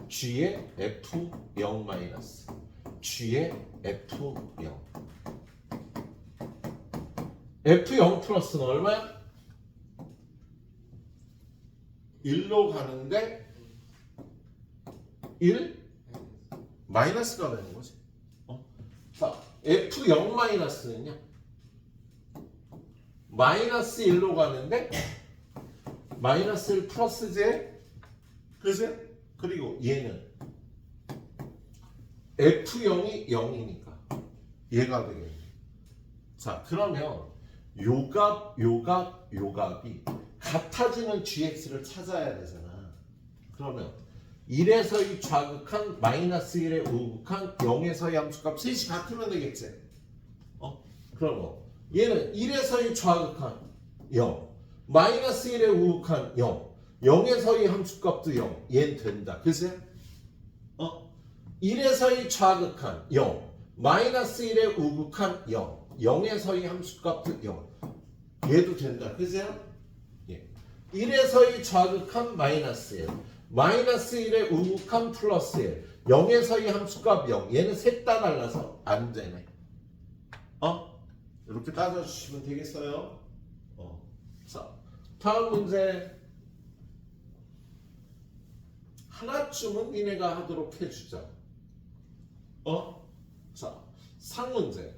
g에 f 0 마이너스 g에 f 0 f0 플러스는 얼마야? 1로 가는데 1 마이너스가 되는 거지. 자, f0 마이너스는요. 마이너스 1로 가는데 마이너스 1 플러스 j. 그지? 그리고 얘는 f0이 0이니까 얘가 되겠네. 자, 그러면 요값이 같아지는 gx를 찾아야 되잖아. 그러면 1에서의 좌극한, 마이너스 1의 우극한, 0에서의 함수값 셋이 같으면 되겠지. 그러면 얘는 1에서의 좌극한 0, 마이너스 1의 우극한 0, 0에서의 함수값도 0. 얘는 된다. 그치? 1에서의 좌극한 0, 마이너스 1의 우극한 0, 0에서의 함수값도 0. 얘도 된다. 그죠? 예. 1에서의 좌극한 마이너스 1, 마이너스 1의 우극한 플러스 1, 0에서의 함수값 0. 얘는 셋 다 달라서 안 되네. 이렇게 따져주시면 되겠어요. 자, 다음 문제. 하나쯤은 니네가 하도록 해주자. 자, 상문제.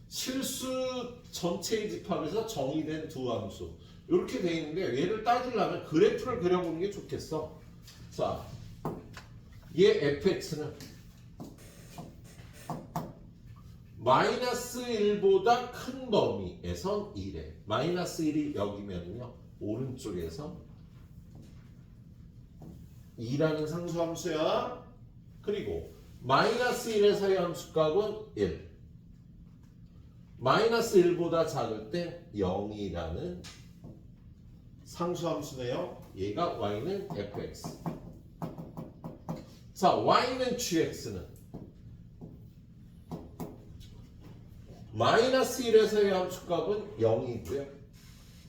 실수 전체의 집합에서 정의된 두 함수. 이렇게 돼 있는데 얘를 따지려면 그래프를 그려보는 게 좋겠어. 자, 얘 fx는 마이너스 1보다 큰 범위에선 1에 마이너스 1이 여기면요 오른쪽에서 2라는 상수함수야. 그리고 마이너스 1에서의 함수값은 1 마이너스 1보다 작을 때 0이라는 상수함수네요. 얘가 y는 fx. 자, y는 gx는 마이너스 1에서의 함수값은 0이고요.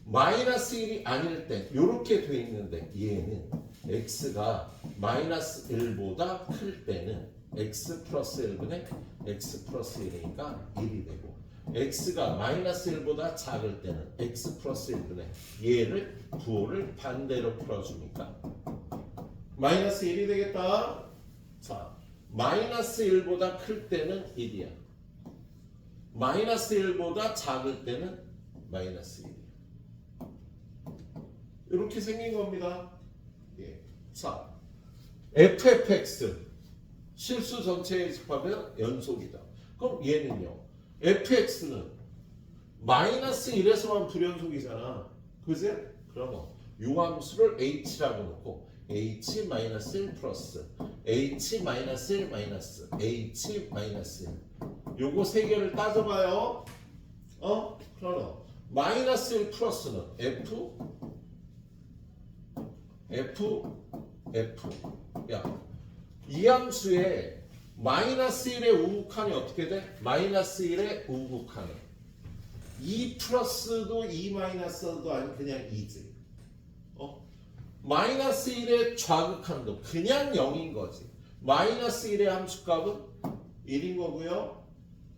마이너스 1이 아닐 때 이렇게 돼 있는데 얘는 x가 마이너스 1보다 클 때는 x 플러스 1분의 x 플러스 1이니까 1이 되고 x가 마이너스 1보다 작을 때는 x 플러스 1분의 얘를 부호를 반대로 풀어주니까 마이너스 1이 되겠다. 자, 마이너스 1보다 클 때는 1이야. 마이너스 1보다 작을 때는 마이너스 1이야. 이렇게 생긴 겁니다. 예. 자, fx 실수 전체에 집합하면 연속이다. 그럼 얘는요. fx는 마이너스 1에서만 불연속이잖아. 그지? 그러면 요 함수를 h라고 놓고 h 마이너스 1 플러스 h 마이너스 1 마이너스 h 마이너스 1 요거 세 개를 따져봐요. 그러면 마이너스 1 플러스는 f 야, 이 함수에 마이너스 1의 우극한이 어떻게 돼? 마이너스 1의 우극한은 2 플러스도 2 마이너스도 아니 그냥 2지. 마이너스 1의 좌극한도 그냥 0인 거지. 마이너스 1의 함수값은 1인 거고요.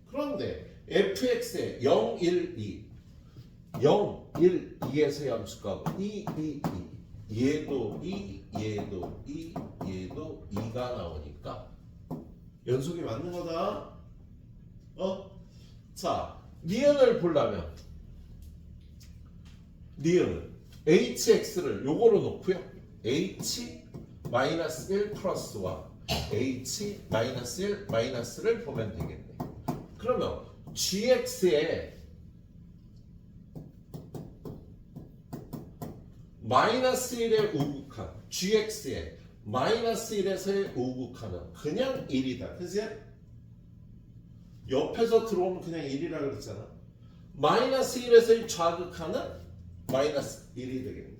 그런데 fx의 0, 1, 2 0, 1, 2에서의 함수값은 2, 2, 2 얘도 2, 얘도 2, 얘도 2가 나오니까 연속이 맞는 거다. 자, 니은을 보려면 니은은 hx를 요거로 놓고요. h 마이너스 1 플러스와 h 마이너스 1 마이너스를 보면 되겠네. 그러면 gx의 마이너스 1의 우극한 gx의 마이너스 1에서의 우극한은 그냥 1이다. 그치? 옆에서 들어오면 그냥 1이라 그랬잖아. 마이너스 1에서의 좌극한은 마이너스 1이 되겠네.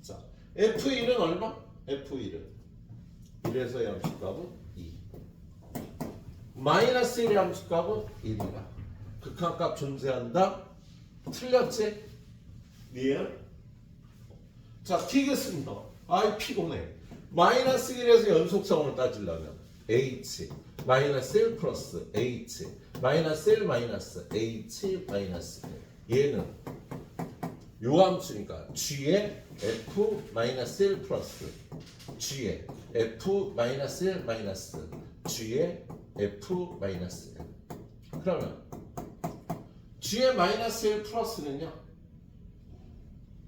자, f1은 얼마? f1은 1에서의 함수값은 2 마이너스 1의 함수값은 1이다. 극한값 존재한다. 틀렸지? 니은? 자, 티겠습니다. 아이 피곤해. 마이너스 1에서 연속성을 따지려면 h 마이너스 1 플러스 h 마이너스 1 마이너스 h 마이너스 1 얘는 요 함수니까 g의 f 마이너스 1 플러스 g의 f 마이너스 1 마이너스 g의 f 마이너스 1 그러면 g의 마이너스 1 플러스는요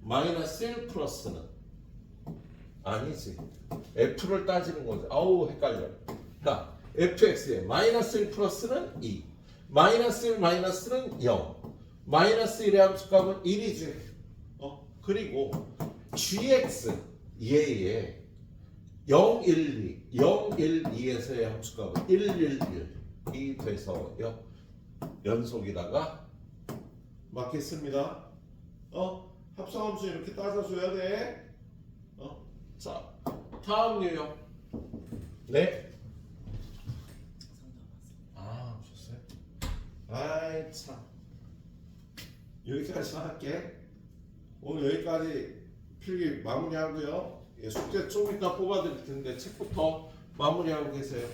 마이너스 1 플러스는 아니지. f를 따지는 거지. 아우 헷갈려. 자, fx의 마이너스 1 플러스는 2 마이너스 1 마이너스는 0 마이너스 1의 함수값은 1이지. 그리고 gx 얘의 0, 1, 2 0, 1, 2에서의 함수값은 1, 1, 1이 돼서요 연속이다가 맞겠습니다. 합성함수 이렇게 따져줘야 돼. 자, 다음 유형. 네. 아, 오셨어요? 아이 참. 여기까지만 할게. 오늘 여기까지 필기 마무리하고요. 숙제 좀 이따 뽑아드릴 텐데 책부터 마무리하고 계세요.